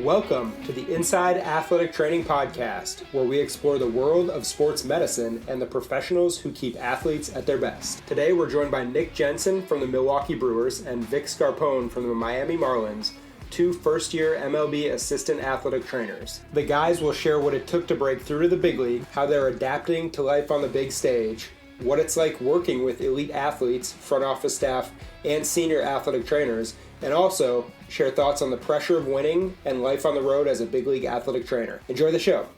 Welcome to the Inside Athletic Training Podcast, where we explore the world of sports medicine and the professionals who keep athletes at their best. Today, we're joined by Nick Jensen from the Milwaukee Brewers and Vic Scarpone from the Miami Marlins, two first-year MLB assistant athletic trainers. The guys will share what it took to break through to the big league, how they're adapting to life on the big stage, what it's like working with elite athletes, front office staff, and senior athletic trainers, and also share thoughts on the pressure of winning and life on the road as a big league athletic trainer. Enjoy the show.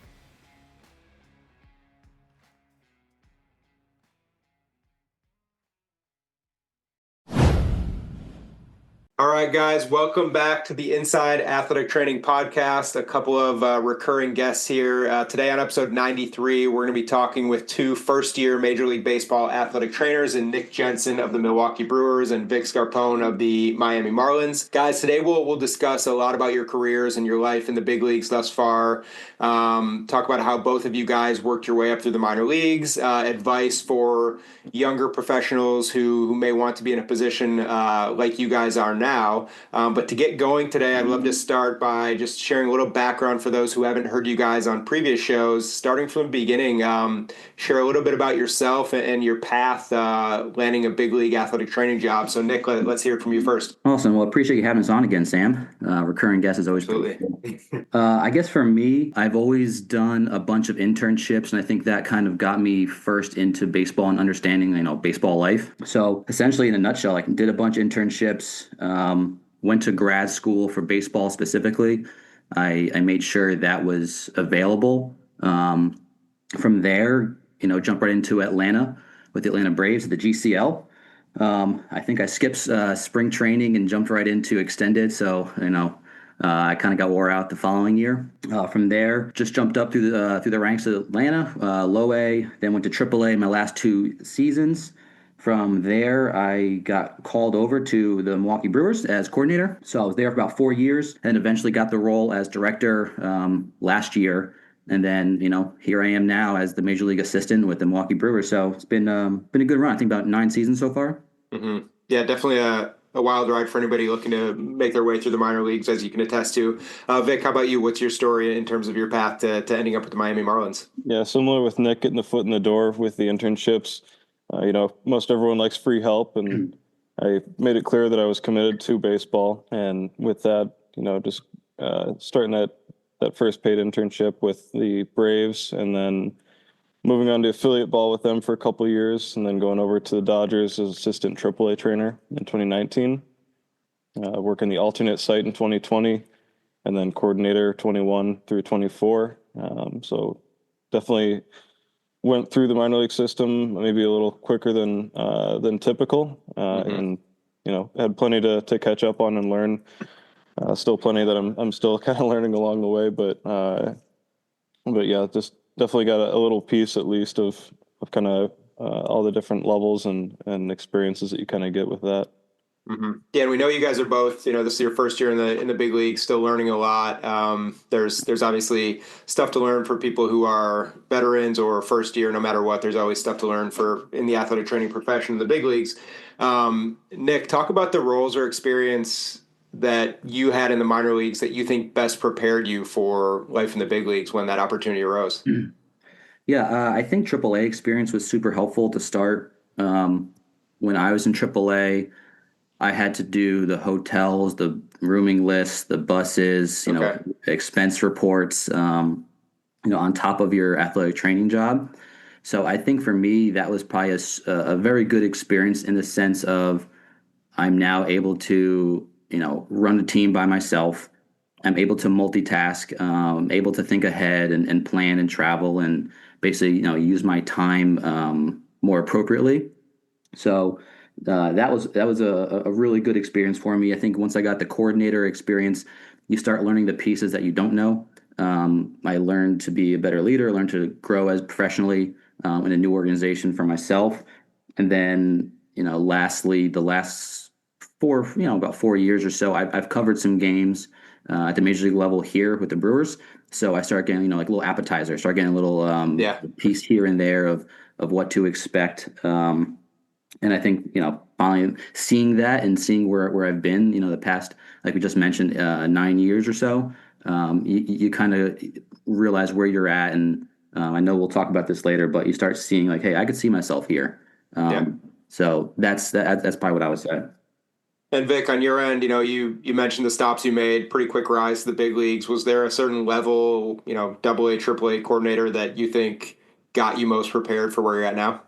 All right, guys, welcome back to the Inside Athletic Training Podcast. A couple of recurring guests here. Today on episode 93, we're going to be talking with two first-year Major League Baseball athletic trainers, and Nick Jensen of the Milwaukee Brewers and Vic Scarpone of the Miami Marlins. Guys, today we'll discuss a lot about your careers and your life in the big leagues thus far. Talk about how both of you guys worked your way up through the minor leagues, advice for younger professionals who may want to be in a position like you guys are now. But to get going today, I'd love to start by just sharing a little background for those who haven't heard you guys on previous shows. Starting from the beginning, share a little bit about yourself and your path landing a big league athletic training job. So Nick, let's hear it from you first. Awesome. Well, appreciate you having us on again, Sam. Recurring guest is always Absolutely. pretty cool. I guess for me, I've always done a bunch of internships, and I think that kind of got me first into baseball and understanding, baseball life. So essentially, in a nutshell, I did a bunch of internships, went to grad school for baseball specifically. I made sure that was available. From there, jumped right into Atlanta with the Atlanta Braves at the GCL. I think I skipped spring training and jumped right into extended. So, I kind of got wore out the following year. From there, just jumped up through the ranks of Atlanta, low A, then went to triple A my last two seasons. From there, I got called over to the Milwaukee Brewers as coordinator. So I was there for about 4 years and eventually got the role as director last year. And then, here I am now as the Major League assistant with the Milwaukee Brewers. So it's been a good run. I think about 9 seasons so far. Mm-hmm. Yeah, definitely a wild ride for anybody looking to make their way through the minor leagues, as you can attest to. Vic, how about you? What's your story in terms of your path to ending up with the Miami Marlins? Yeah, similar with Nick, getting the foot in the door with the internships. Most everyone likes free help, and I made it clear that I was committed to baseball. And with that, just starting that first paid internship with the Braves, and then moving on to affiliate ball with them for a couple of years, and then going over to the Dodgers as assistant AAA trainer in 2019, working the alternate site in 2020, and then coordinator 21 through 24. So definitely went through the minor league system maybe a little quicker than typical, and had plenty to catch up on and learn. Still plenty that I'm still kind of learning along the way, but yeah, just definitely got a little piece at least of kind of all the different levels and experiences that you kind of get with that. Mm-hmm. Yeah, and we know you guys are both, this is your first year in the big league, still learning a lot. There's obviously stuff to learn for people who are veterans or first year. No matter what, there's always stuff to learn in the athletic training profession in the big leagues. Nick, talk about the roles or experience that you had in the minor leagues that you think best prepared you for life in the big leagues when that opportunity arose. Yeah, I think AAA experience was super helpful to start. When I was in AAA, I had to do the hotels, the rooming lists, the buses, expense reports, on top of your athletic training job. So I think for me, that was probably a very good experience in the sense of I'm now able to, run a team by myself. I'm able to multitask, able to think ahead and plan and travel and basically, use my time more appropriately. So that was a really good experience for me. I think once I got the coordinator experience, you start learning the pieces that you don't know. I learned to be a better leader, learned to grow as professionally in a new organization for myself. And then, lastly, the last about 4 years or so, I've covered some games at the major league level here with the Brewers. So I start getting, like a little appetizer, start getting a little piece here and there of what to expect. And I think, finally seeing that and seeing where I've been, the past, like we just mentioned, 9 years or so, you kind of realize where you're at. And I know we'll talk about this later, but you start seeing like, hey, I could see myself here. Yeah. So that's probably what I would say. And Vic, on your end, you mentioned the stops you made, pretty quick rise to the big leagues. Was there a certain level, double A, triple A coordinator that you think got you most prepared for where you're at now?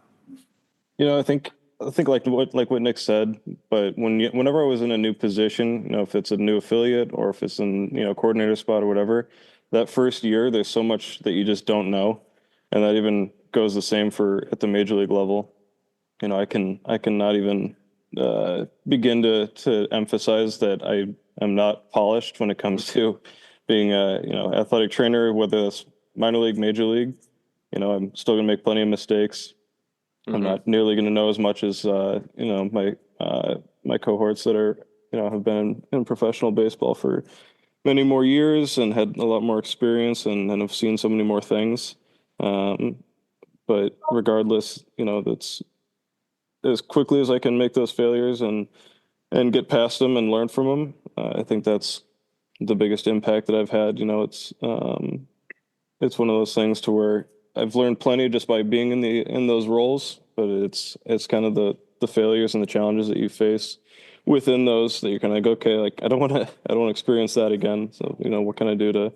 I think like what Nick said, but whenever I was in a new position, if it's a new affiliate or if it's in, coordinator spot or whatever, that first year, there's so much that you just don't know. And that even goes the same for at the major league level. I can not even begin to emphasize that I am not polished when it comes to being a athletic trainer, whether it's minor league, major league. I'm still gonna make plenty of mistakes. I'm not nearly gonna know as much as my cohorts that are have been in professional baseball for many more years and had a lot more experience and have seen so many more things. But regardless, that's as quickly as I can make those failures and get past them and learn from them. I think that's the biggest impact that I've had. It's one of those things to where I've learned plenty just by being in those roles, but it's kind of the failures and the challenges that you face within those that you're kind of like, okay, like I don't want to experience that again. So what can I do to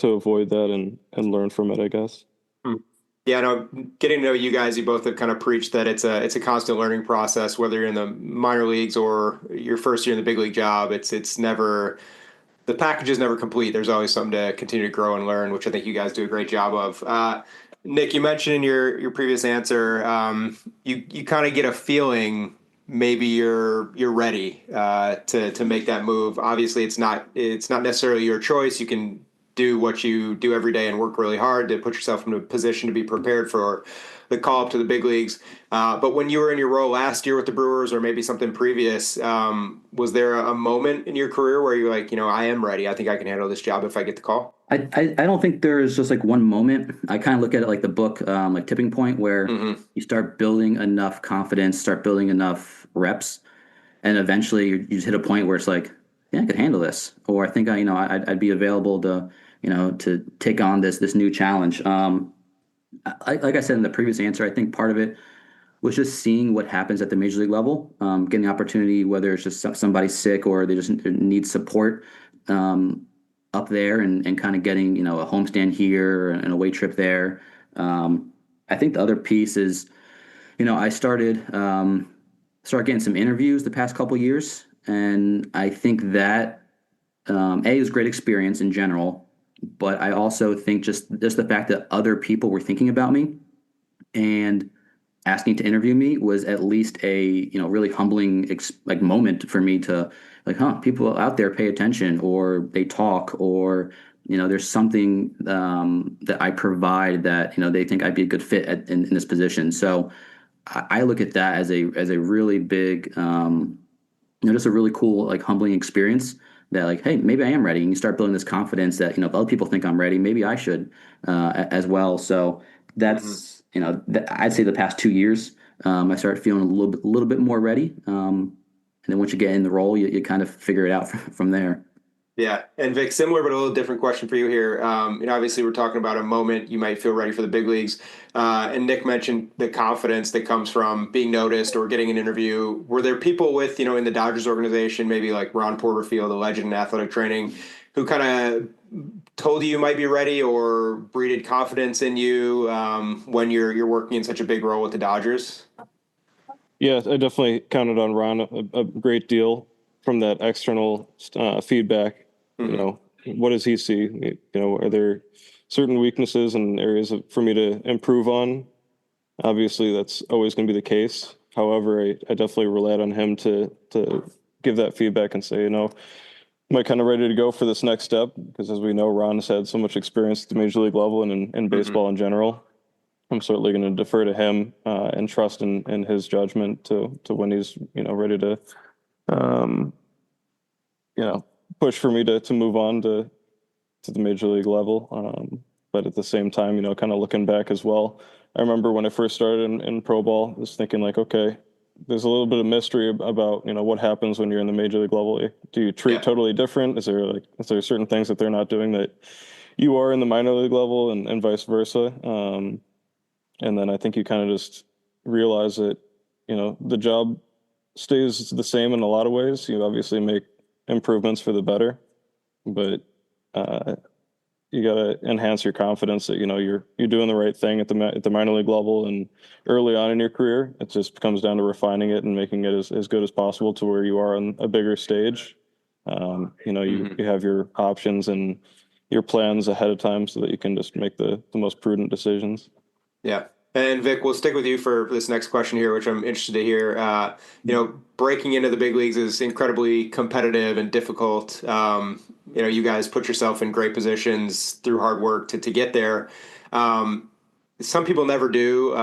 avoid that and learn from it, I guess. Yeah, no, getting to know you guys, you both have kind of preached that it's a constant learning process, whether you're in the minor leagues or your first year in the big league job. It's never, the package is never complete. There's always something to continue to grow and learn, which I think you guys do a great job of. Nick, you mentioned in your previous answer, you kind of get a feeling maybe you're ready to make that move. Obviously, it's not necessarily your choice. You can do what you do every day and work really hard to put yourself in a position to be prepared for the call up to the big leagues. But when you were in your role last year with the Brewers or maybe something previous, was there a moment in your career where you're like, I am ready. I think I can handle this job if I get the call? I don't think there's just like one moment. I kind of look at it like the book, like Tipping Point, where you start building enough confidence, start building enough reps, and eventually you just hit a point where it's like, yeah, I could handle this, or I think I'd be available to take on this new challenge. Like I said in the previous answer, I think part of it was just seeing what happens at the major league level, getting the opportunity, whether it's just somebody sick or they just need support up there, and kind of getting a homestand here and a away trip there. I think the other piece is, I started getting some interviews the past couple years, and I think that is great experience in general. But I also think just the fact that other people were thinking about me and asking to interview me was at least a really humbling moment for me to like, people out there pay attention, or they talk, or there's something that I provide that they think I'd be a good fit in this position. So I look at that as a really big just a really cool, like, humbling experience that, like, hey, maybe I am ready. And you start building this confidence that, if other people think I'm ready, maybe I should as well. So that's, I'd say the past 2 years, I started feeling a little bit more ready. And then once you get in the role, you kind of figure it out from there. Yeah. And Vic, similar but a little different question for you here. Obviously we're talking about a moment you might feel ready for the big leagues. And Nick mentioned the confidence that comes from being noticed or getting an interview. Were there people with, in the Dodgers organization, maybe like Ron Porterfield, a legend in athletic training, who kind of told you might be ready or breeded confidence in you when you're working in such a big role with the Dodgers? Yeah, I definitely counted on Ron a great deal from that external feedback. What does he see? Are there certain weaknesses and areas for me to improve on? Obviously, that's always going to be the case. However, I definitely relied on him to give that feedback and say, am I kind of ready to go for this next step? Because as we know, Ron's had so much experience at the major league level and in baseball in general. I'm certainly going to defer to him and trust in his judgment to when he's ready to push for me to move on to the major league level. But at the same time, kind of looking back as well, I remember when I first started in pro ball, I was thinking like, okay, there's a little bit of mystery about, what happens when you're in the major league level. Do you treat totally different? Is there certain things that they're not doing that you are in the minor league level, and vice versa? And then I think you kind of just realize that, the job stays the same in a lot of ways. You obviously make improvements for the better, but you got to enhance your confidence that, you're doing the right thing at the minor league level and early on in your career. It just comes down to refining it and making it as good as possible to where you are on a bigger stage. You have your options and your plans ahead of time so that you can just make the most prudent decisions. Yeah. And Vic, we'll stick with you for this next question here, which I'm interested to hear. Breaking into the big leagues is incredibly competitive and difficult. You guys put yourself in great positions through hard work to get there. Some people never do.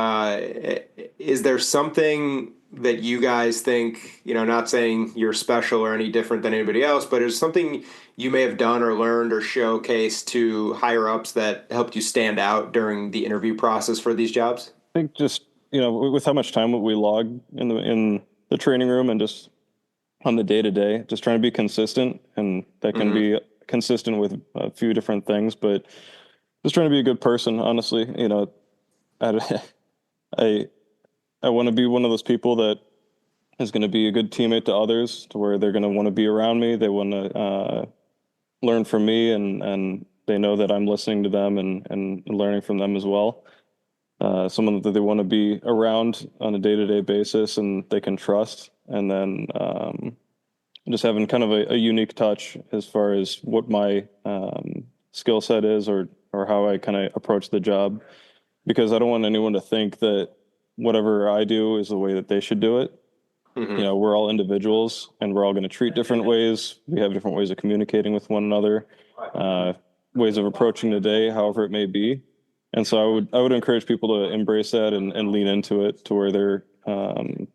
Is there something that you guys think, not saying you're special or any different than anybody else, but is something you may have done or learned or showcased to higher ups that helped you stand out during the interview process for these jobs? I think just, with how much time we log in the training room and just on the day to day, just trying to be consistent, and that can be consistent with a few different things, but just trying to be a good person, honestly. I want to be one of those people that is going to be a good teammate to others, to where they're going to want to be around me. They want to learn from me, and they know that I'm listening to them and learning from them as well. Someone that they want to be around on a day-to-day basis and they can trust. And then just having kind of a unique touch as far as what my skill set is, or how I kind of approach the job, because I don't want anyone to think that whatever I do is the way that they should do it. We're all individuals, and we're all going to treat different ways. We have different ways of communicating with one another, ways of approaching the day, however it may be. And so I would encourage people to embrace that and lean into it, to where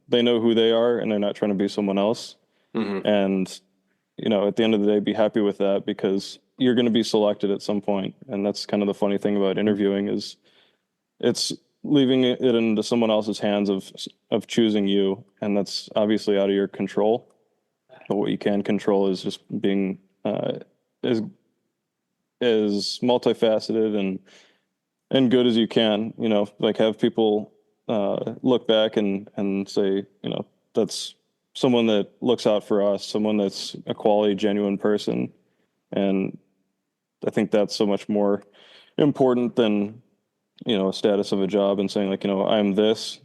they know who they are and they're not trying to be someone else. And, at the end of the day, be happy with that, because you're going to be selected at some point. And that's kind of the funny thing about interviewing, is it's leaving it into someone else's hands of choosing you. And that's obviously out of your control. But what you can control is just being as multifaceted and good as you can, have people look back and say, that's someone that looks out for us, someone that's a quality, genuine person. And I think that's so much more important than, a status of a job and saying, I'm this,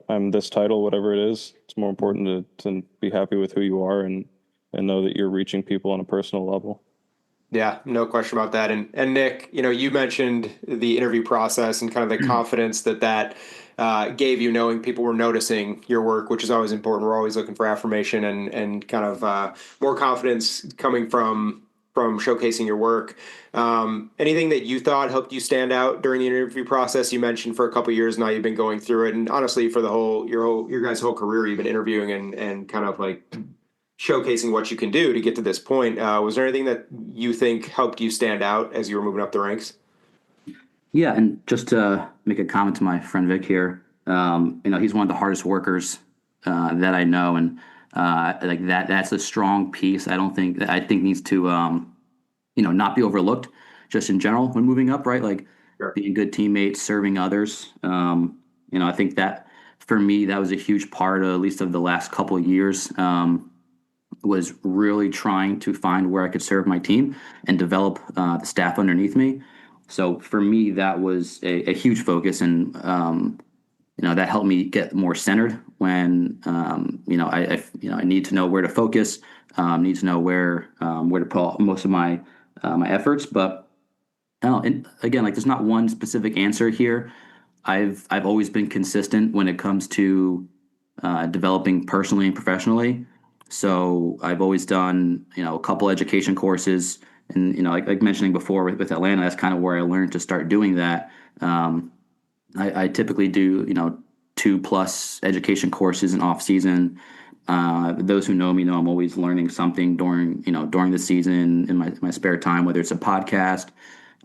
I'm this title, whatever it is. It's more important to be happy with who you are and know that you're reaching people on a personal level. Yeah, no question about that. And Nick, you mentioned the interview process and kind of the confidence that gave you, knowing people were noticing your work, which is always important. We're always looking for affirmation and kind of more confidence coming from showcasing your work. Anything that you thought helped you stand out during the interview process? You mentioned for a couple of years now you've been going through it, and honestly, for your guys' whole career, you've been interviewing and kind of like showcasing what you can do to get to this point. Was there anything that you think helped you stand out as you were moving up the ranks? Yeah, and just to make a comment to my friend Vic here, he's one of the hardest workers that I know, and like that's a strong piece. I think needs to not be overlooked just in general when moving up, right? Like being good teammates, serving others. I think that for me, that was a huge part, at least of the last couple of years, was really trying to find where I could serve my team and develop the staff underneath me. So for me, that was a huge focus, and that helped me get more centered when I need to know where to focus, need to know where to put most of my efforts. But and again, like there's not one specific answer here. I've always been consistent when it comes to developing personally and professionally. So I've always done a couple education courses, and like mentioning before with Atlanta, that's kind of where I learned to start doing that. I typically do 2+ education courses in off season. Those who know me know I'm always learning something during the season in my spare time, whether it's a podcast,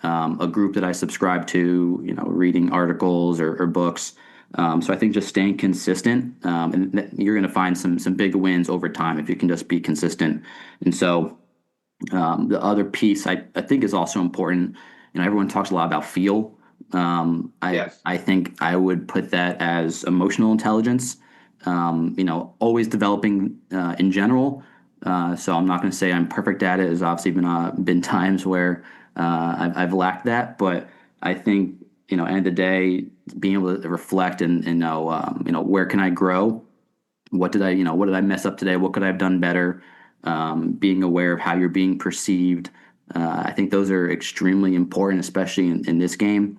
a group that I subscribe to, reading articles or books. So I think just staying consistent, and you're going to find some big wins over time if you can just be consistent. And so the other piece I think is also important. Everyone talks a lot about feel. Yes. I think I would put that as emotional intelligence. Always developing in general. So I'm not going to say I'm perfect at it. There's obviously been times where I've lacked that, but I think end of the day, being able to reflect and know where can I grow? What did I mess up today? What could I have done better? Being aware of how you're being perceived. I think those are extremely important, especially in this game,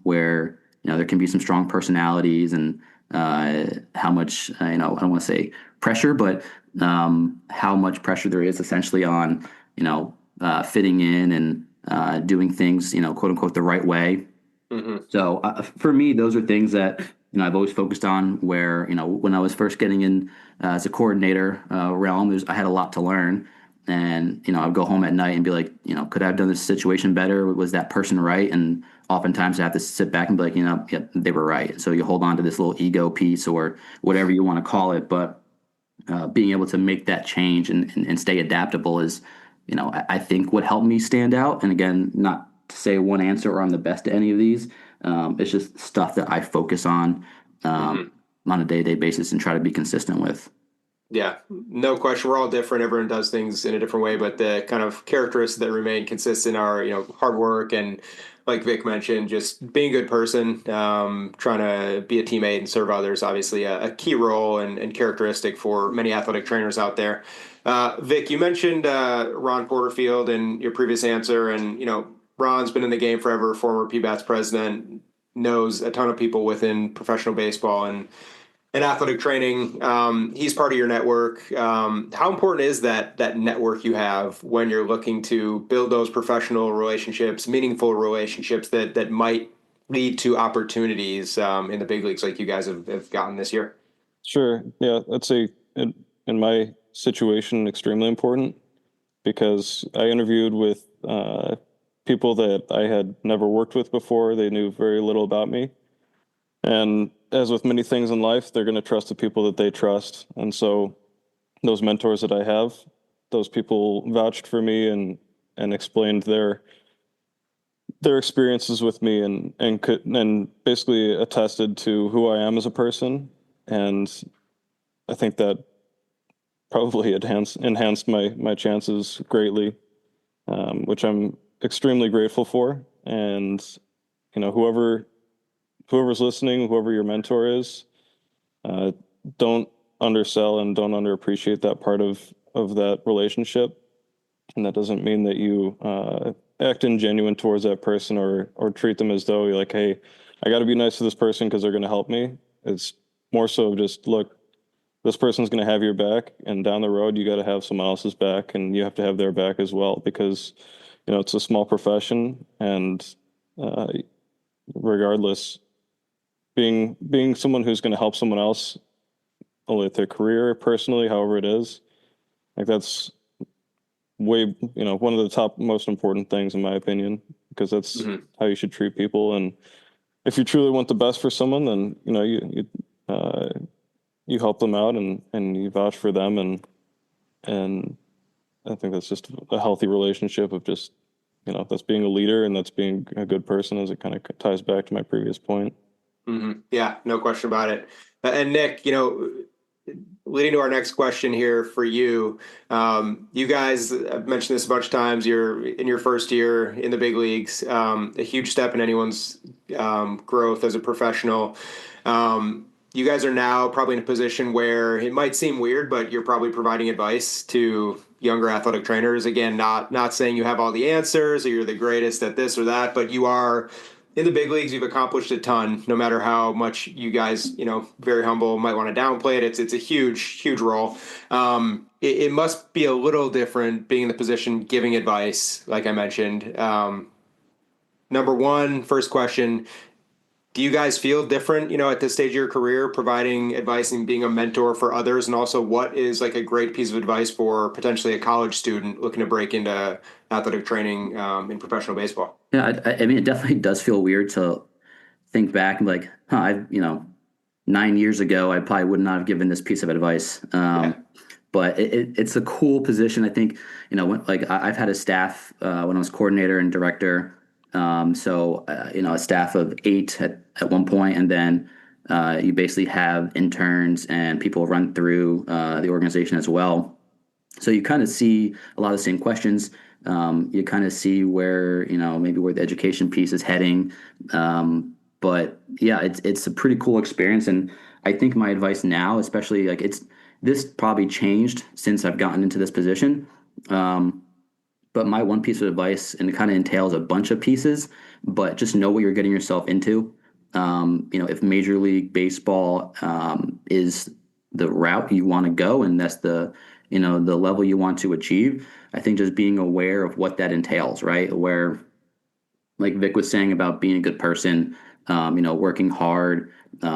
where there can be some strong personalities and how much I don't want to say pressure, but how much pressure there is essentially on fitting in and doing things quote unquote the right way. Mm-hmm. So for me, those are things that I've always focused on. Where when I was first getting in as a coordinator realm, I had a lot to learn, and I'd go home at night and be like, could I have done this situation better? Was that person right? And oftentimes I have to sit back and be like, yeah, they were right. So you hold on to this little ego piece or whatever you want to call it, but being able to make that change and stay adaptable is, I think what helped me stand out. And again, not to say one answer or I'm the best at any of these. It's just stuff that I focus on a day-to-day basis and try to be consistent with. Yeah, no question. We're all different. Everyone does things in a different way, but the kind of characteristics that remain consistent are, hard work and, like Vic mentioned, just being a good person, trying to be a teammate and serve others. Obviously, a key role and characteristic for many athletic trainers out there. Vic, you mentioned Ron Porterfield in your previous answer, and Ron's been in the game forever, former PBATS president, knows a ton of people within professional baseball and athletic training. He's part of your network. How important is that network you have when you're looking to build those professional relationships, meaningful relationships that might lead to opportunities in the big leagues like you guys have gotten this year? Sure. Yeah, I'd say in my situation, extremely important because I interviewed with people that I had never worked with before. They knew very little about me. And as with many things in life, they're going to trust the people that they trust. And so those mentors that I have, those people vouched for me and explained their experiences with me and basically attested to who I am as a person. And I think that probably enhanced my chances greatly, which I'm extremely grateful for. And whoever's listening, whoever your mentor is, don't undersell and don't underappreciate that part of that relationship. And that doesn't mean that you act ingenuine towards that person or treat them as though you're like, hey, I got to be nice to this person because they're going to help me. It's more so just, look, this person's going to have your back, and down the road, you got to have someone else's back, and you have to have their back as well because, it's a small profession, and regardless, being someone who's going to help someone else with their career, personally, however it is, like that's way, one of the top most important things in my opinion, because that's how you should treat people. And if you truly want the best for someone, then you help them out and you vouch for them, and I think that's just a healthy relationship of just that's being a leader and that's being a good person, as it kind of ties back to my previous point. Mm-hmm. Yeah, no question about it. And Nick, leading to our next question here for you, you guys, I've mentioned this a bunch of times, you're in your first year in the big leagues, a huge step in anyone's growth as a professional. You guys are now probably in a position where it might seem weird, but you're probably providing advice to younger athletic trainers. Again, not saying you have all the answers or you're the greatest at this or that, but you are in the big leagues. You've accomplished a ton, no matter how much you guys, very humble, might want to downplay it. It's a huge role. It must be a little different being in the position giving advice, like I mentioned. Number one, first question, do you guys feel different, at this stage of your career, providing advice and being a mentor for others? And also, what is like a great piece of advice for potentially a college student looking to break into athletic training in professional baseball? Yeah, I mean, it definitely does feel weird to think back and be like, huh, 9 years ago, I probably would not have given this piece of advice. But it's a cool position. I think, I've had a staff when I was coordinator and director. A staff of 8 at one point, and then you basically have interns and people run through the organization as well. So you kind of see a lot of the same questions. You kind of see where, maybe where the education piece is heading. But yeah, it's a pretty cool experience. And I think my advice now, especially this probably changed since I've gotten into this position. But my one piece of advice, and it kind of entails a bunch of pieces, but just know what you're getting yourself into. If Major League Baseball is the route you want to go, and that's the level you want to achieve, I think just being aware of what that entails, right? Where, like Vic was saying about being a good person, working hard.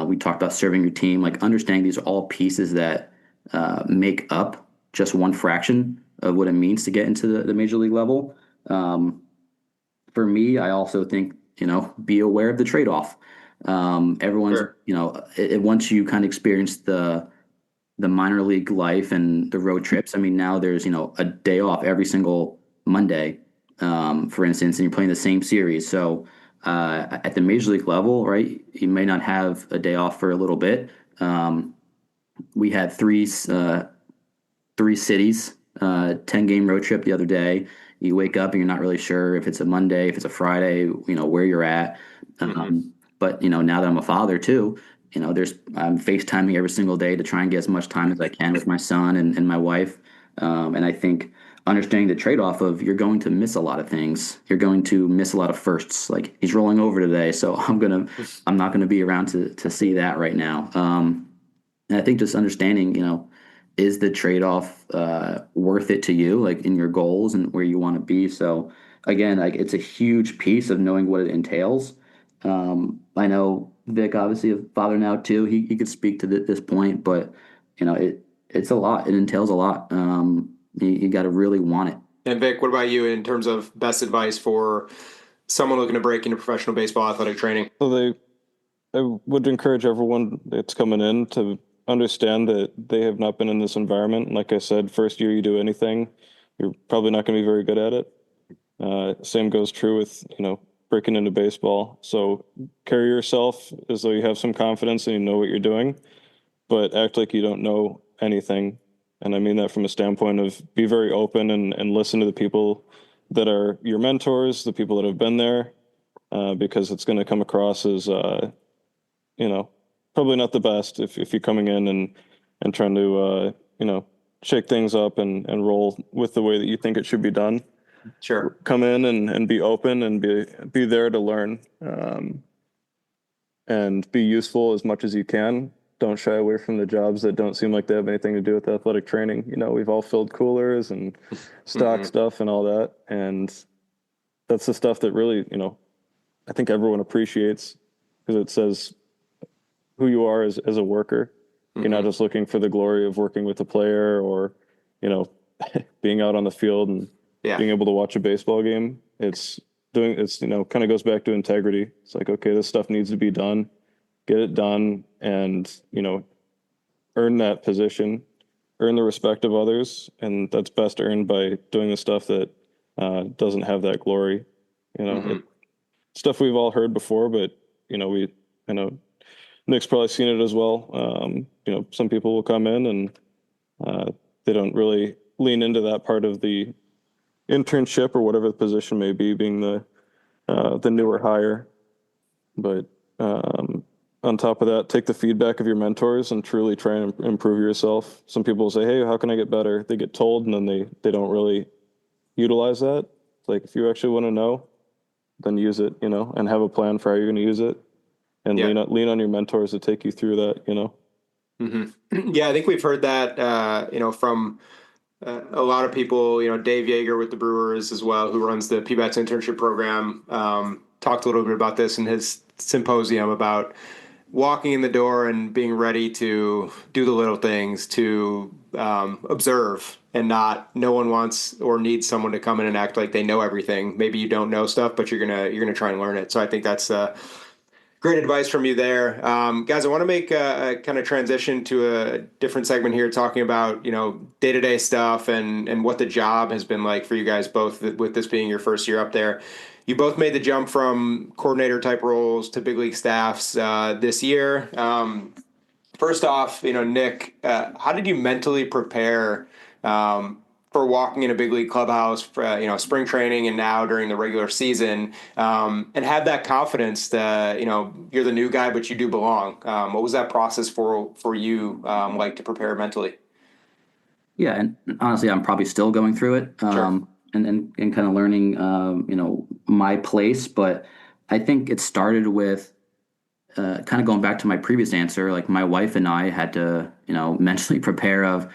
We talked about serving your team, like understanding these are all pieces that make up just one fraction of what it means to get into the major league level. For me, I also think, be aware of the trade-off. Everyone's, Sure. Once you kind of experience the minor league life and the road trips, I mean, now there's, a day off every single Monday, for instance, and you're playing the same series. So at the major league level, right, you may not have a day off for a little bit. We had three cities, 10-game road trip the other day. You wake up and you're not really sure if it's a Monday, if it's a Friday, where you're at. But now that I'm a father too, I'm FaceTiming every single day to try and get as much time as I can with my son and my wife. And I think understanding the trade-off of you're going to miss a lot of things. You're going to miss a lot of firsts. Like he's rolling over today, so I'm not gonna be around to see that right now. And I think just understanding, is the trade-off worth it to you, like in your goals and where you want to be? So again, like it's a huge piece of knowing what it entails. I know Vic, obviously a father now too. He could speak to this point, but it's a lot. It entails a lot. You got to really want it. And Vic, what about you in terms of best advice for someone looking to break into professional baseball athletic training? So I would encourage everyone that's coming in to understand that they have not been in this environment. Like I said, first year you do anything, you're probably not going to be very good at it. Same goes true with, breaking into baseball. So carry yourself as though you have some confidence and you know what you're doing, but act like you don't know anything. And I mean that from a standpoint of be very open and listen to the people that are your mentors, the people that have been there, because it's going to come across as, probably not the best if you're coming in and trying to, shake things up and roll with the way that you think it should be done. Sure. Come in and be open and be there to learn, and be useful as much as you can. Don't shy away from the jobs that don't seem like they have anything to do with athletic training. We've all filled coolers and stock stuff and all that. And that's the stuff that really, I think everyone appreciates because it says who you are as a worker. You're not just looking for the glory of working with a player or, being out on the field and being able to watch a baseball game. It's kind of goes back to integrity. It's like, okay, this stuff needs to be done, get it done, and, earn that position, earn the respect of others. And that's best earned by doing the stuff that doesn't have that glory. Stuff we've all heard before, but, I know Nick's probably seen it as well. Some people will come in and they don't really lean into that part of the internship or whatever the position may be, being the newer hire. But on top of that, take the feedback of your mentors and truly try and improve yourself. Some people will say, hey, how can I get better? They get told and then they don't really utilize that. It's like, if you actually want to know, then use it, and have a plan for how you're going to use it. And lean on your mentors to take you through that, Yeah, I think we've heard that, from a lot of people. Dave Yeager with the Brewers as well, who runs the PBATS internship program, talked a little bit about this in his symposium about walking in the door and being ready to do the little things, to observe, and no one wants or needs someone to come in and act like they know everything. Maybe you don't know stuff, but you're gonna try and learn it. So I think that's Great advice from you there. Guys, I want to make a kind of transition to a different segment here, talking about, day-to-day stuff and what the job has been like for you guys both, with this being your first year up there. You both made the jump from coordinator type roles to big league staffs this year. First off, Nick, how did you mentally prepare for walking in a big league clubhouse for, spring training and now during the regular season, and have that confidence that, you're the new guy, but you do belong? What was that process for you like to prepare mentally? Yeah, and honestly, I'm probably still going through it, Sure. and kind of learning, my place. But I think it started with kind of going back to my previous answer. Like my wife and I had to, mentally prepare of,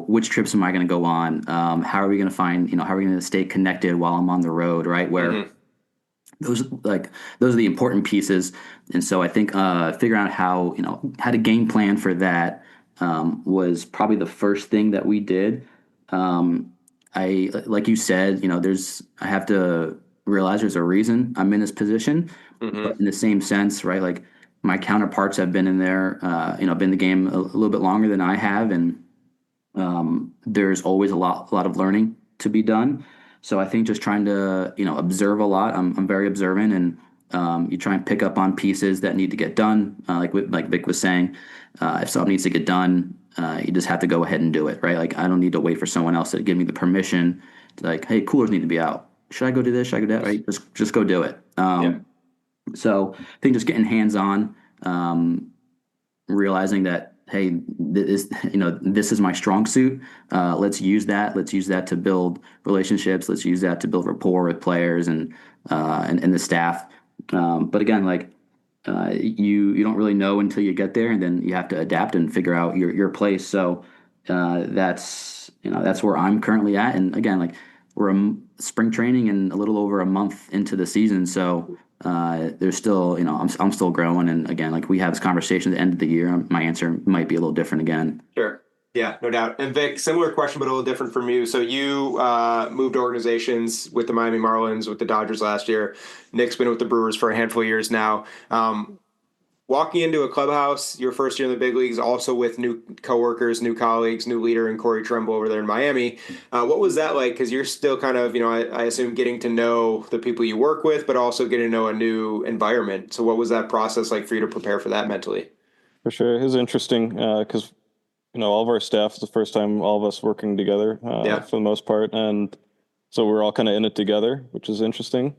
which trips am I going to go on? How are we going to find, how are we going to stay connected while I'm on the road, right? Where Mm-hmm. those are the important pieces. And so I think figuring out how to game plan for that was probably the first thing that we did. I like you said, I have to realize there's a reason I'm in this position, but Mm-hmm. in the same sense, right? Like my counterparts have been in there, been in the game a little bit longer than I have, and there's always a lot of learning to be done. So I think just trying to observe a lot. I'm very observant, and you try and pick up on pieces that need to get done. Like Vic was saying, if something needs to get done, you just have to go ahead and do it, right? Like I don't need to wait for someone else to give me the permission to, like, hey, coolers need to be out. Should I go do this? Should I go do that? Right? Just go do it. Yeah. So I think just getting hands on, realizing that, hey, this is my strong suit. Let's use that. Let's use that to build relationships. Let's use that to build rapport with players and the staff. But again, like you don't really know until you get there, and then you have to adapt and figure out your place. So that's where I'm currently at. And again, like we're spring training and a little over a month into the season, so there's still, I'm still growing. And again, like we have this conversation at the end of the year, my answer might be a little different again. Sure. Yeah, no doubt. And Vic, similar question, but a little different from you. So you moved organizations with the Miami Marlins, with the Dodgers last year. Nick's been with the Brewers for a handful of years now. Walking into a clubhouse, your first year in the big leagues, also with new coworkers, new colleagues, new leader in Corey Trumbull over there in Miami. What was that like? Because you're still kind of, I assume getting to know the people you work with, but also getting to know a new environment. So what was that process like for you to prepare for that mentally? For sure. It was interesting because, all of our staff is the first time all of us working together Yeah. for the most part. And so we're all kind of in it together, which is interesting.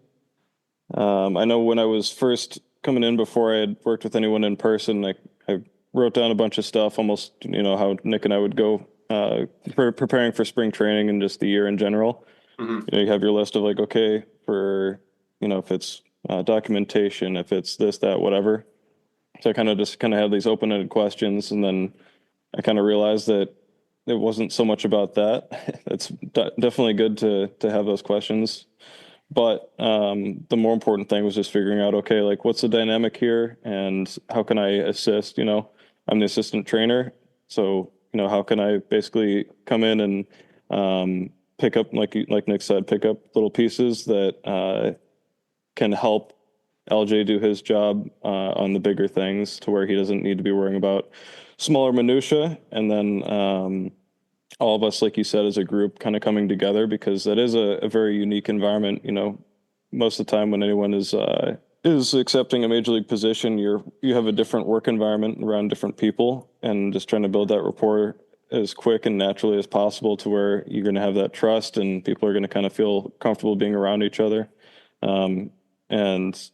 I know when I was first coming in, before I had worked with anyone in person, I wrote down a bunch of stuff, almost, how Nick and I would go preparing for spring training and just the year in general. Hmm. You have your list of like, okay, for, if it's documentation, if it's this, that, whatever. So I kind of have these open-ended questions, and then I kind of realized that it wasn't so much about that. It's definitely good to have those questions. But the more important thing was just figuring out, okay, like what's the dynamic here and how can I assist? I'm the assistant trainer. So, how can I basically come in and pick up, like Nick said, pick up little pieces that can help LJ do his job on the bigger things, to where he doesn't need to be worrying about smaller minutia. And then all of us, like you said, as a group kind of coming together, because that is a very unique environment. Most of the time when anyone is accepting a major league position, you have a different work environment around different people, and just trying to build that rapport as quick and naturally as possible, to where you're going to have that trust and people are going to kind of feel comfortable being around each other. And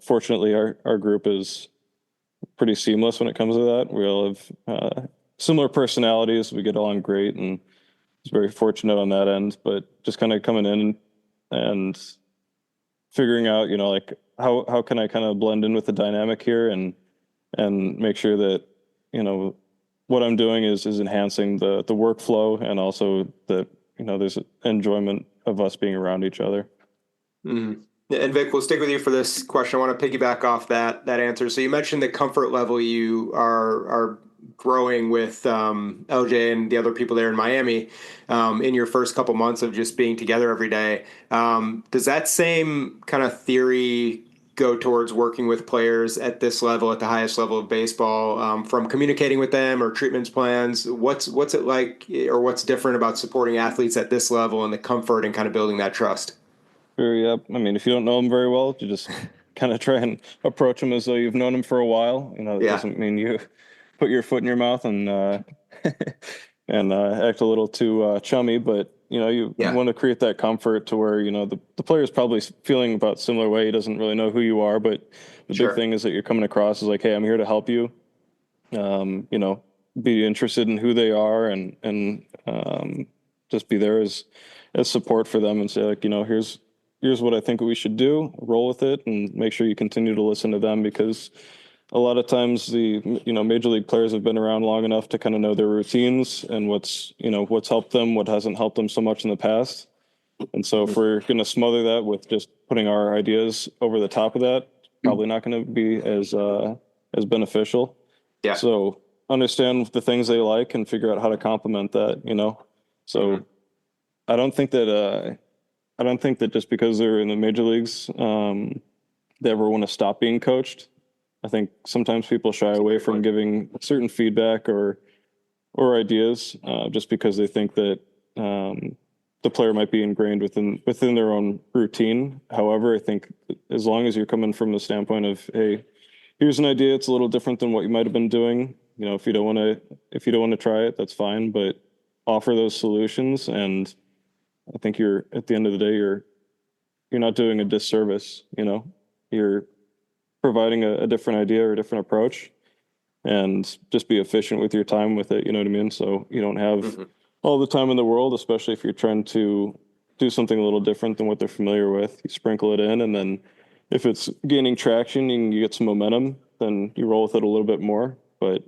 fortunately our group is pretty seamless when it comes to that. We all have similar personalities. We get along great, and it's very fortunate on that end. But just kind of coming in and figuring out, like how can I kind of blend in with the dynamic here, and make sure that what I'm doing is enhancing the workflow, and also that there's enjoyment of us being around each other. Mm-hmm. And Vic, we'll stick with you for this question. I want to piggyback off that answer. So you mentioned the comfort level you are growing with LJ and the other people there in Miami in your first couple months of just being together every day. Does that same kind of theory go towards working with players at this level, at the highest level of baseball, from communicating with them or treatments plans? What's it like, or what's different about supporting athletes at this level and the comfort and kind of building that trust? Sure, yeah. I mean, if you don't know them very well, you just kind of try and approach them as though you've known them for a while. You know, it Yeah, doesn't mean you put your foot in your mouth and act a little too chummy, but you know, you yeah, want to create that comfort to where, you know, the player's probably feeling about similar way. He doesn't really know who you are, but the big sure. thing is that you're coming across as like, hey, I'm here to help you. You know, be interested in who they are and just be there as support for them and say like, you know, here's what I think we should do, roll with it and make sure you continue to listen to them, because a lot of times major league players have been around long enough to kind of know their routines and what's helped them, what hasn't helped them so much in the past. And so if we're going to smother that with just putting our ideas over the top of that, probably not going to be as beneficial. Yeah. So understand the things they like and figure out how to complement that, you know? So I don't think that just because they're in the major leagues, they ever want to stop being coached. I think sometimes people shy away from giving certain feedback or ideas just because they think that the player might be ingrained within their own routine. However, I think as long as you're coming from the standpoint of, hey, here's an idea, it's a little different than what you might have been doing. You know, if you don't want to try it, that's fine, but offer those solutions. And I think at the end of the day, you're not doing a disservice. You know, you're providing a different idea or a different approach, and just be efficient with your time with it. You know what I mean? So you don't have all the time in the world, especially if you're trying to do something a little different than what they're familiar with. You sprinkle it in, and then if it's gaining traction and you get some momentum, then you roll with it a little bit more, but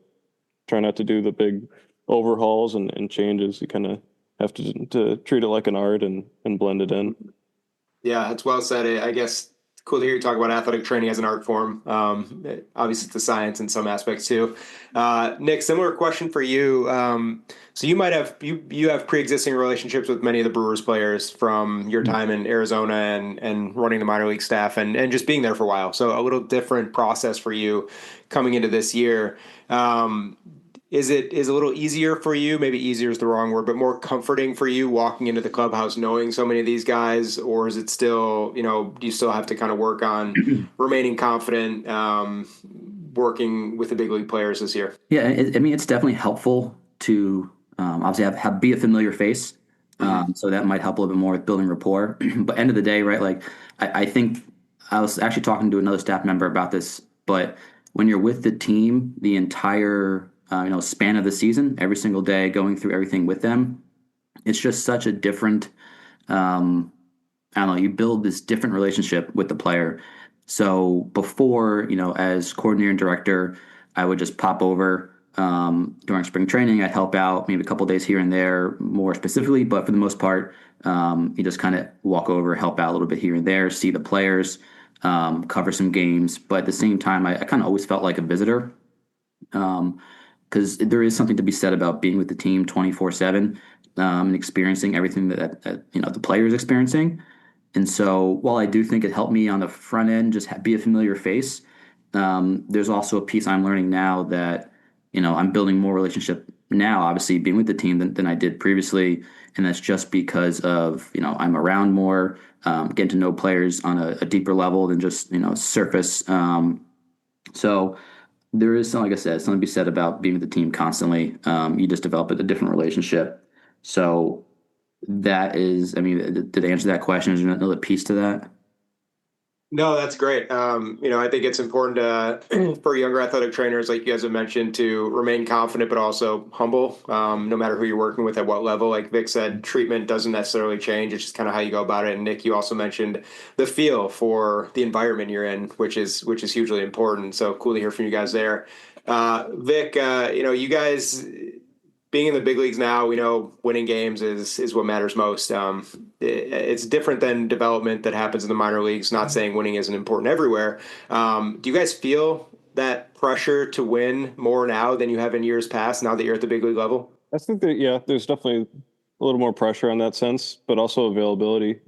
try not to do the big overhauls and changes. You kind of have to treat it like an art and blend it in. Yeah, it's well said. I guess it's cool to hear you talk about athletic training as an art form. Obviously, it's a science in some aspects too. Nick, similar question for you. So you might have you have pre-existing relationships with many of the Brewers players from your time in Arizona and running the minor league staff and just being there for a while. So a little different process for you coming into this year. Is it a little easier for you? Maybe easier is the wrong word, but more comforting for you walking into the clubhouse knowing so many of these guys, or is it still, do you still have to kind of work on remaining confident, working with the big league players this year? Yeah, I mean, it's definitely helpful to obviously be a familiar face. So that might help a little bit more with building rapport. But end of the day, right? Like I think I was actually talking to another staff member about this, but when you're with the team the entire span of the season, every single day, going through everything with them, it's just such a different. I don't know. You build this different relationship with the player. So before, as coordinator and director, I would just pop over during spring training. I'd help out maybe a couple days here and there, more specifically, but for the most part, you just kind of walk over, help out a little bit here and there, see the players, cover some games. But at the same time, I kind of always felt like a visitor. Because there is something to be said about being with the team 24/7 and experiencing everything that the player is experiencing. And so while I do think it helped me on the front end, just be a familiar face, there's also a piece I'm learning now that I'm building more relationship now, obviously being with the team than I did previously, and that's just because of I'm around more, getting to know players on a deeper level than just surface. So there is something, like I said, something to be said about being with the team constantly. You just develop a different relationship. So that is, I mean, did I answer that question? Is there another piece to that? No, that's great. I think it's important for younger athletic trainers, like you guys have mentioned, to remain confident but also humble, no matter who you're working with at what level. Like Vic said, treatment doesn't necessarily change. It's just kind of how you go about it. And Nick, you also mentioned the feel for the environment you're in, which is hugely important. So cool to hear from you guys there. Vic, you guys being in the big leagues now, we know winning games is what matters most. It's different than development that happens in the minor leagues. Not saying winning isn't important everywhere. Do you guys feel that pressure to win more now than you have in years past, now that you're at the big league level? I think that, yeah, there's definitely a little more pressure on that sense, but also availability,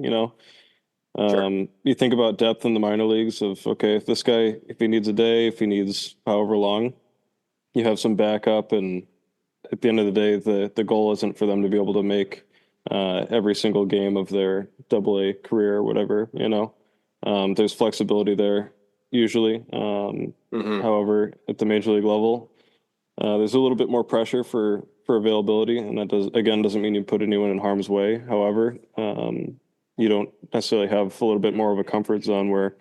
Sure. You think about depth in the minor leagues of, okay, if this guy, if he needs a day, if he needs however long, you have some backup. And at the end of the day, the goal isn't for them to be able to make every single game of their AA career or whatever, there's flexibility there usually. However, at the major league level, there's a little bit more pressure for availability, and that doesn't mean you put anyone in harm's way. However, you don't necessarily have a little bit more of a comfort zone where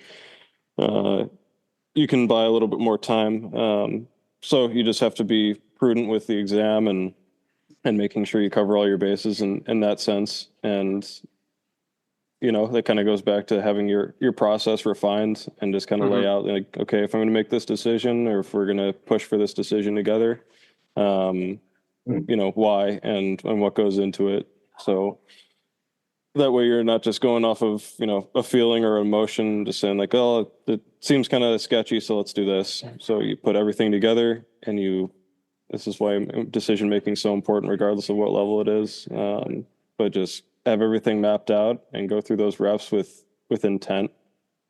you can buy a little bit more time. So you just have to be prudent with the exam and making sure you cover all your bases in that sense. And that kind of goes back to having your process refined and just kind of lay out like, okay, if I'm going to make this decision or if we're going to push for this decision together, why and what goes into it. So that way you're not just going off of, a feeling or emotion, just saying like, oh, it seems kind of sketchy, so let's do this. So you put everything together and this is why decision making is so important, regardless of what level it is. But just have everything mapped out and go through those reps with intent.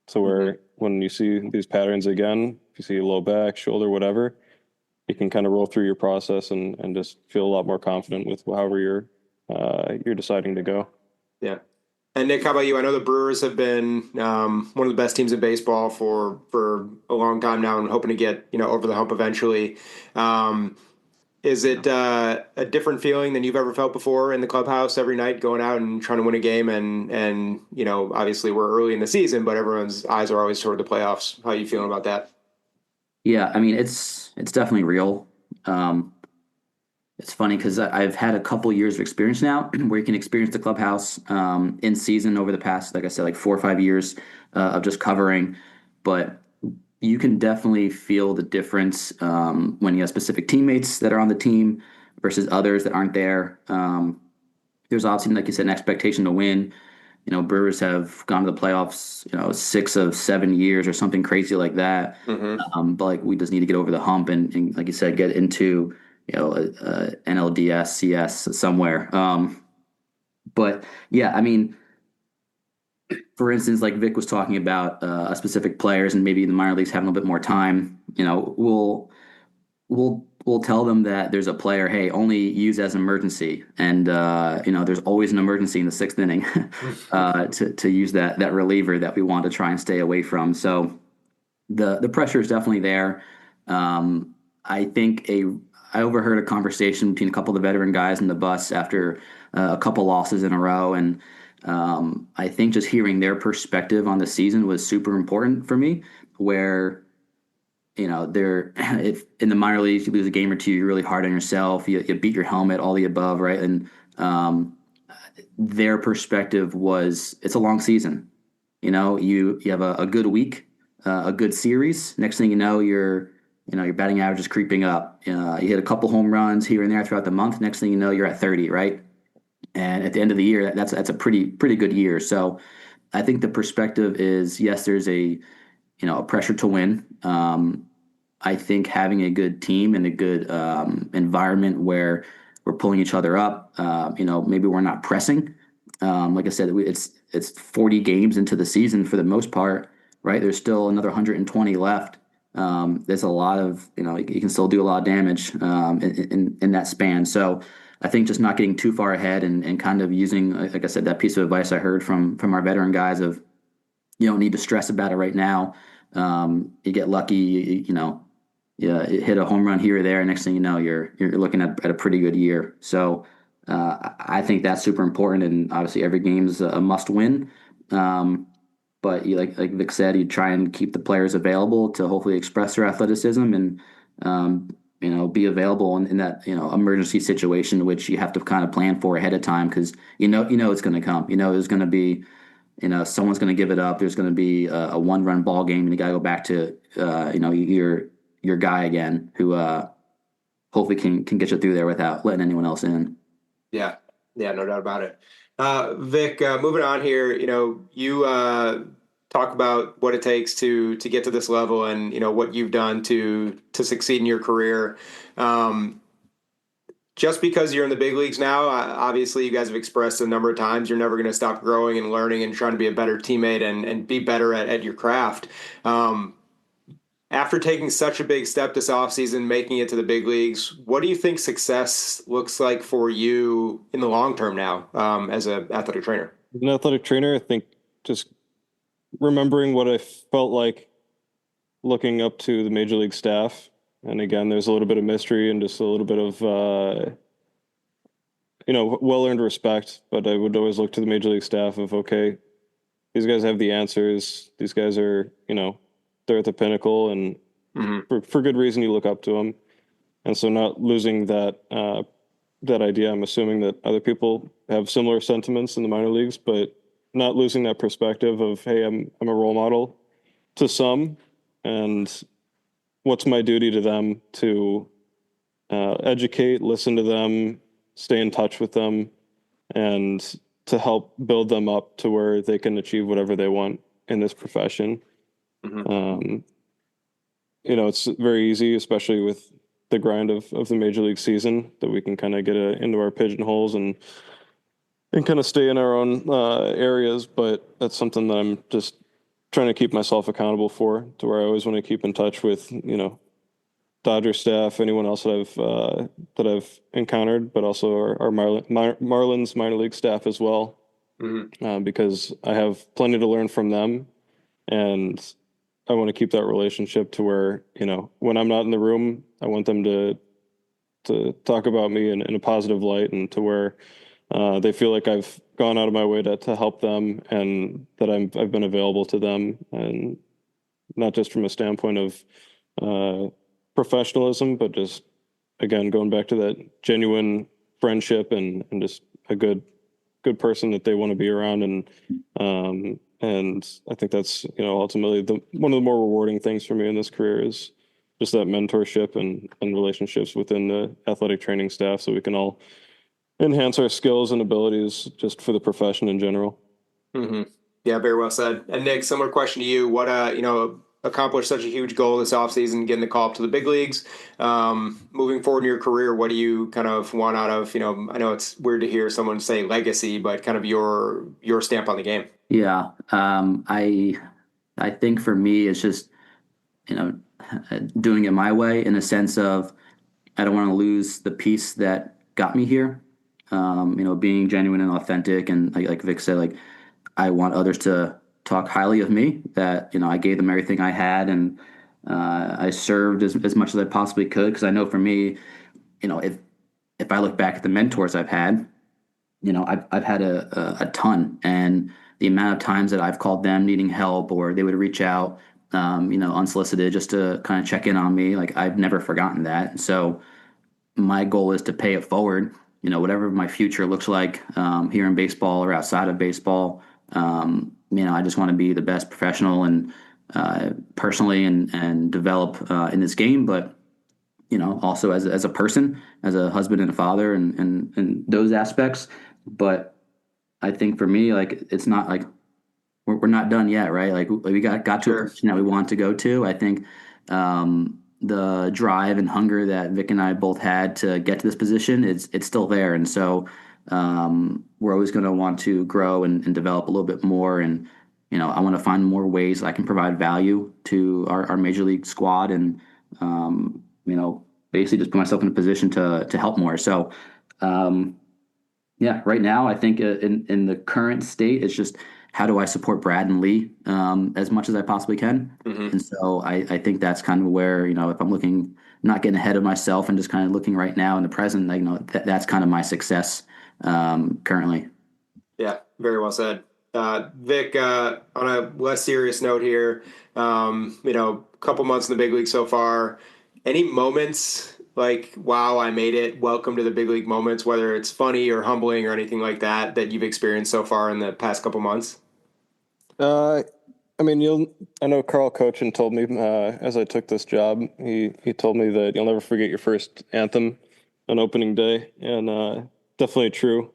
So where when you see these patterns again, if you see a low back, shoulder, whatever, you can kind of roll through your process and just feel a lot more confident with however you're deciding to go. Yeah. And Nick, how about you? I know the Brewers have been one of the best teams in baseball for a long time now, and hoping to get over the hump eventually. Is it a different feeling than you've ever felt before in the clubhouse every night, going out and trying to win a game? And obviously we're early in the season, but everyone's eyes are always toward the playoffs. How are you feeling about that? Yeah, I mean it's definitely real. It's funny because I've had a couple years of experience now where you can experience the clubhouse in season over the past, like I said, like 4 or 5 years of just covering. But you can definitely feel the difference when you have specific teammates that are on the team versus others that aren't there. There's obviously, like you said, an expectation to win. Brewers have gone to the playoffs, 6 of 7 years or something crazy like that. But like we just need to get over the hump and like you said, get into NLDS, CS somewhere. But yeah, I mean, for instance, like Vic was talking about a specific players and maybe the minor leagues having a little bit more time. We'll tell them that there's a player, hey, only use as an emergency, and there's always an emergency in the 6th inning to use that reliever that we want to try and stay away from. So the pressure is definitely there. I think I overheard a conversation between a couple of the veteran guys in the bus after a couple losses in a row, and I think just hearing their perspective on the season was super important for me. Where if in the minor leagues you lose a game or two, you're really hard on yourself. You beat your helmet, all the above, right? And their perspective was it's a long season. You have a good week, a good series. Next thing you know, your batting average is creeping up. You hit a couple home runs here and there throughout the month. Next thing you know, you're at 30, right? And at the end of the year, that's a pretty good year. So I think the perspective is yes, there's a pressure to win. I think having a good team and a good environment where we're pulling each other up. Maybe we're not pressing. Like I said, it's 40 games into the season for the most part, right? There's still another 120 left. There's a lot of you can still do a lot of damage in that span. So I think just not getting too far ahead and kind of using, like I said, that piece of advice I heard from our veteran guys of you don't need to stress about it right now. You get lucky, you hit a home run here or there. And next thing you know, you're looking at a pretty good year. So I think that's super important. And obviously every game's a must win. But like Vic said, you try and keep the players available to hopefully express their athleticism and be available in that emergency situation, which you have to kind of plan for ahead of time because it's going to come. There's going to be someone's going to give it up. There's going to be a 1-run ball game, and you got to go back to your guy again, who hopefully can get you through there without letting anyone else in. Yeah, no doubt about it. Vic, moving on here, you talk about what it takes to get to this level and what you've done to succeed in your career. just because you're in the big leagues now, obviously you guys have expressed a number of times you're never going to stop growing and learning and trying to be a better teammate and be better at your craft. After taking such a big step this offseason, making it to the big leagues, what do you think success looks like for you in the long term now as an athletic trainer? As an athletic trainer, I think just remembering what I felt like looking up to the major league staff. And again, there's a little bit of mystery and just a little bit of, well-earned respect. But I would always look to the major league staff of, okay, these guys have the answers. These guys are, they're at the pinnacle, and for good reason you look up to them. And so not losing that idea. I'm assuming that other people have similar sentiments in the minor leagues, but not losing that perspective of, hey, I'm a role model to some, and what's my duty to them to educate, listen to them, stay in touch with them, and to help build them up to where they can achieve whatever they want in this profession. It's very easy, especially with the grind of the major league season, that we can kind of get into our pigeonholes and kind of stay in our own areas. But that's something that I'm just trying to keep myself accountable for, to where I always want to keep in touch with, Dodger staff, anyone else that I've encountered, but also our Marlins minor league staff as well, because I have plenty to learn from them, and I want to keep that relationship to where, when I'm not in the room, I want them to talk about me in a positive light, and to where they feel like I've gone out of my way to help them, and that I've been available to them, and not just from a standpoint of professionalism, but just, again, going back to that genuine friendship and just a good person that they want to be around. And I think that's, ultimately one of the more rewarding things for me in this career is just that mentorship and relationships within the athletic training staff, so we can all enhance our skills and abilities just for the profession in general. Yeah, very well said. And Nick, similar question to you. What, accomplished such a huge goal this offseason, getting the call up to the big leagues. Moving forward in your career, what do you kind of want out of, I know it's weird to hear someone say legacy, but kind of your stamp on the game? Yeah. I think for me, it's just, doing it my way, in a sense of, I don't want to lose the piece that got me here. Being genuine and authentic. And like Vic said, like, I want others to talk highly of me, that, I gave them everything I had, and I served as much as I possibly could. Because I know for me, if I look back at the mentors I've had, I've had a ton, and the amount of times that I've called them needing help, or they would reach out, unsolicited, just to kind of check in on me. Like, I've never forgotten that. So my goal is to pay it forward. Whatever my future looks like, here in baseball or outside of baseball, I just want to be the best professional and personally and develop in this game, but also as a person, as a husband and a father, and those aspects. But I think for me, like, it's not like we're not done yet, right? Like, we got to a position that we want to go to. I think the drive and hunger that Vic and I both had to get to this position, it's still there. And so we're always going to want to grow and develop a little bit more. And, I want to find more ways I can provide value to our major league squad, and, basically just put myself in a position to help more. So, right now, I think in the current state, it's just, how do I support Brad and Lee as much as I possibly can? And so I think that's kind of where, if I'm looking, not getting ahead of myself and just kind of looking right now in the present, that's kind of my success currently. Yeah, very well said. Vic, on a less serious note here, a couple months in the big league so far, any moments like, wow, I made it, welcome to the big league moments, whether it's funny or humbling or anything like that you've experienced so far in the past couple months? I know Carl Cochin told me as I took this job, he told me that you'll never forget your first anthem on opening day, and definitely true.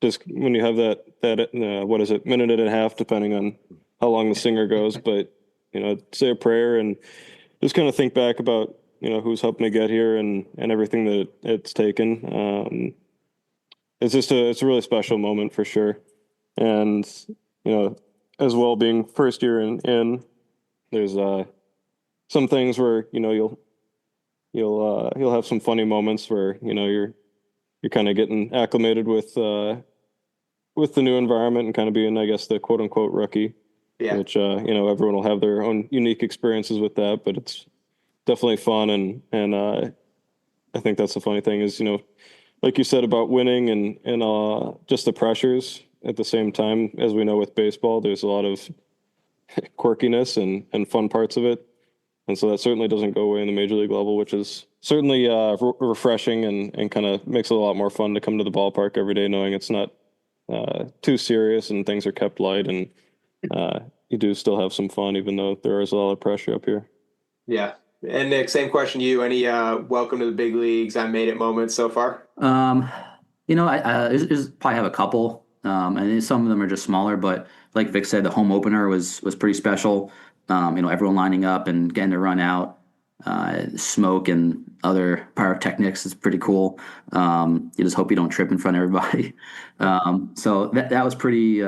Just when you have that what is it, minute and a half, depending on how long the singer goes, but say a prayer and just kind of think back about who's helped me get here and everything that it's taken. It's a really special moment for sure. And, as well being first year in there's some things where, you'll have some funny moments where, you're kind of getting acclimated with the new environment and kind of being, I guess, the quote unquote rookie, Yeah. which, everyone will have their own unique experiences with that, but it's definitely fun. And I think that's the funny thing is, like you said about winning and just the pressures at the same time, as we know with baseball, there's a lot of quirkiness and fun parts of it. And so that certainly doesn't go away in the major league level, which is certainly refreshing and kind of makes it a lot more fun to come to the ballpark every day, knowing it's not too serious and things are kept light and you do still have some fun, even though there is a lot of pressure up here. Yeah. And Nick, same question to you. Any welcome to the big leagues, I made it moments so far? There's probably have a couple, and some of them are just smaller. But like Vic said, the home opener was pretty special. Everyone lining up and getting to run out, smoke and other pyrotechnics is pretty cool. You just hope you don't trip in front of everybody. So that was pretty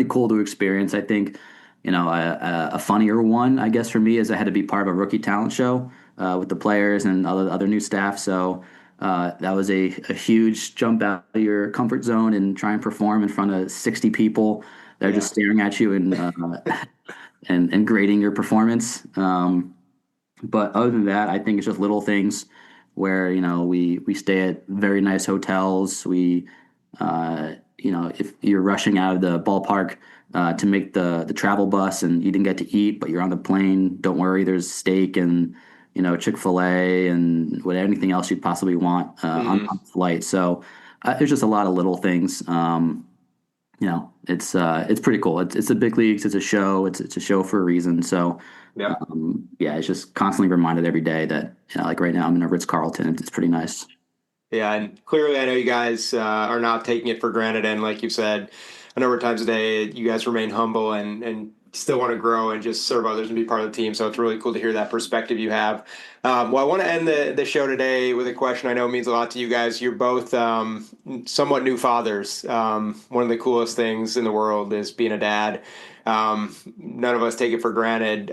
cool to experience. I think, a funnier one, I guess, for me is I had to be part of a rookie talent show with the players and other new staff. So that was a huge jump out of your comfort zone and try and perform in front of 60 people. They're just staring at you and grading your performance. But other than that, I think it's just little things where, we stay at very nice hotels. If you're rushing out of the ballpark to make the travel bus and you didn't get to eat, but you're on the plane, don't worry, there's steak and, Chick-fil-A and anything else you'd possibly want on the flight. So there's just a lot of little things. It's pretty cool. It's the big leagues. It's a show. It's a show for a reason. So Yeah. It's just constantly reminded every day that, like right now I'm in a Ritz-Carlton. It's pretty nice. Yeah, and clearly I know you guys are not taking it for granted. And like you said, a number of times a day, you guys remain humble and still want to grow and just serve others and be part of the team. So it's really cool to hear that perspective you have. Well, I want to end the show today with a question I know means a lot to you guys. You're both somewhat new fathers. One of the coolest things in the world is being a dad. None of us take it for granted.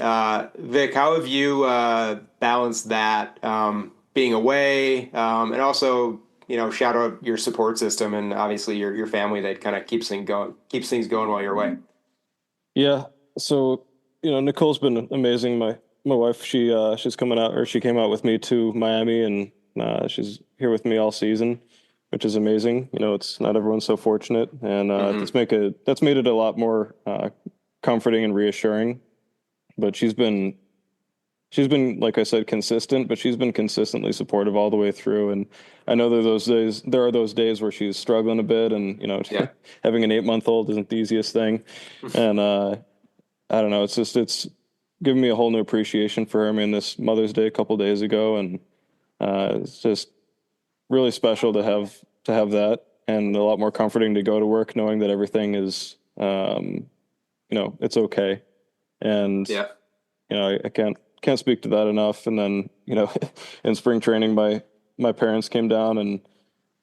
Vic, how have you balanced that? Being away, and also, shout out your support system and obviously your family that kind of keeps things going while you're away. Yeah. So, Nicole's been amazing. My wife, she's coming out, or she came out with me to Miami, and she's here with me all season, which is amazing. It's not everyone's so fortunate, and that's made it a lot more comforting and reassuring. But she's been, like I said, consistent, but she's been consistently supportive all the way through. And I know there are those days where she's struggling a bit, and having an 8-month-old isn't the easiest thing. And I don't know, it's given me a whole new appreciation for her. I mean, this Mother's Day a couple days ago, and it's just really special to have that, and a lot more comforting to go to work knowing that everything is it's okay. And I can't speak to that enough. And then, in spring training, my parents came down and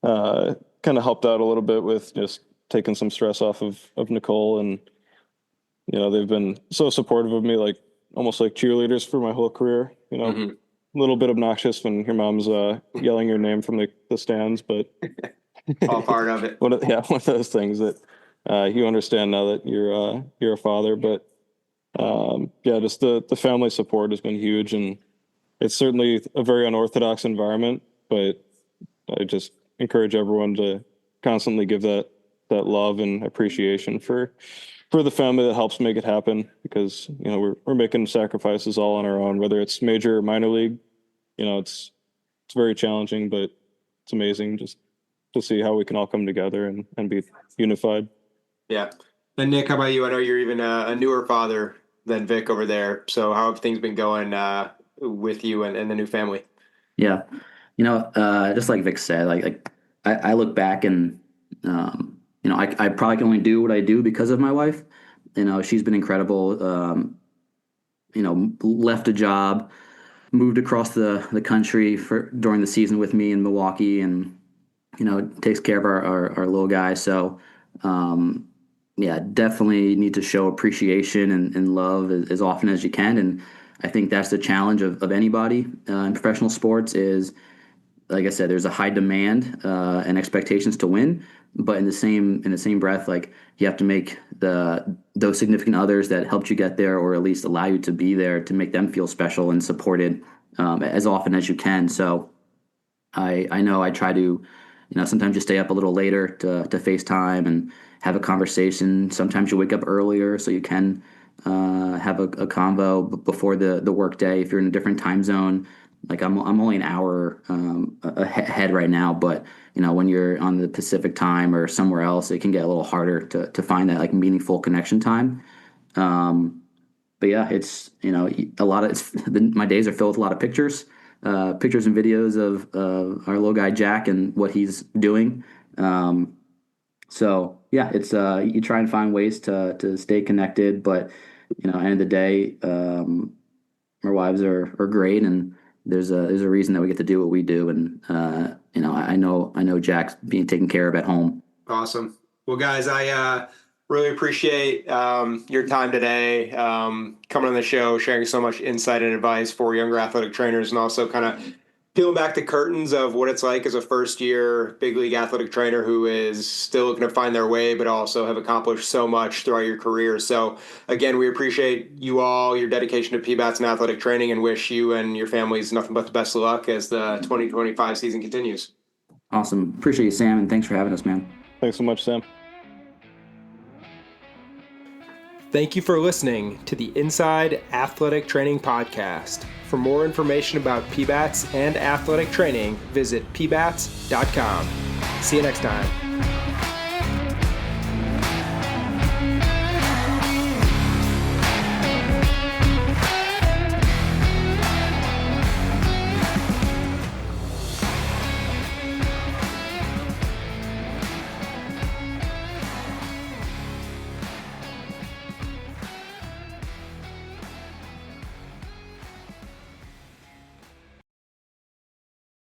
kind of helped out a little bit with just taking some stress off of Nicole. And, they've been so supportive of me, like almost like cheerleaders for my whole career, a little bit obnoxious when your mom's yelling your name from the stands, but all part of it. One of those things that you understand now that you're a father. But just the family support has been huge, and it's certainly a very unorthodox environment, but I just encourage everyone to constantly give that love and appreciation for the family that helps make it happen, because we're making sacrifices all on our own, whether it's major or minor league. It's very challenging, but it's amazing just to see how we can all come together and be unified. Yeah. And Nick, how about you? I know you're even a newer father than Vic over there. So how have things been going with you and the new family? Yeah. Just like Vic said, like I look back and, I probably can only do what I do because of my wife. She's been incredible. Left a job moved across the country during the season with me in Milwaukee, and takes care of our little guy. So yeah, definitely need to show appreciation and love as often as you can. And I think that's the challenge of anybody in professional sports is, like I said, there's a high demand and expectations to win, but in the same breath, like you have to make those significant others that helped you get there, or at least allow you to be there, to make them feel special and supported as often as you can. So I know I try to, sometimes you stay up a little later to FaceTime and have a conversation. Sometimes you wake up earlier so you can have a convo before the work day. If you're in a different time zone, like I'm only an hour ahead right now, but when you're on the Pacific time or somewhere else, it can get a little harder to find that like meaningful connection time. But yeah, it's a lot of my days are filled with a lot of pictures and videos of our little guy Jack and what he's doing. So yeah, it's you try and find ways to stay connected, but end of the day, our wives are great, and there's a reason that we get to do what we do, and I know Jack's being taken care of at home. Awesome. Well, guys, I really appreciate your time today, coming on the show, sharing so much insight and advice for younger athletic trainers, and also kind of peeling back the curtains of what it's like as a first-year big league athletic trainer who is still looking to find their way, but also have accomplished so much throughout your career. So, again, we appreciate you all, your dedication to PBATs and athletic training, and wish you and your families nothing but the best of luck as the 2025 season continues. Awesome. Appreciate you, Sam, and thanks for having us, man. Thanks so much, Sam. Thank you for listening to the Inside Athletic Training Podcast. For more information about PBATs and athletic training, visit pbats.com. See you next time.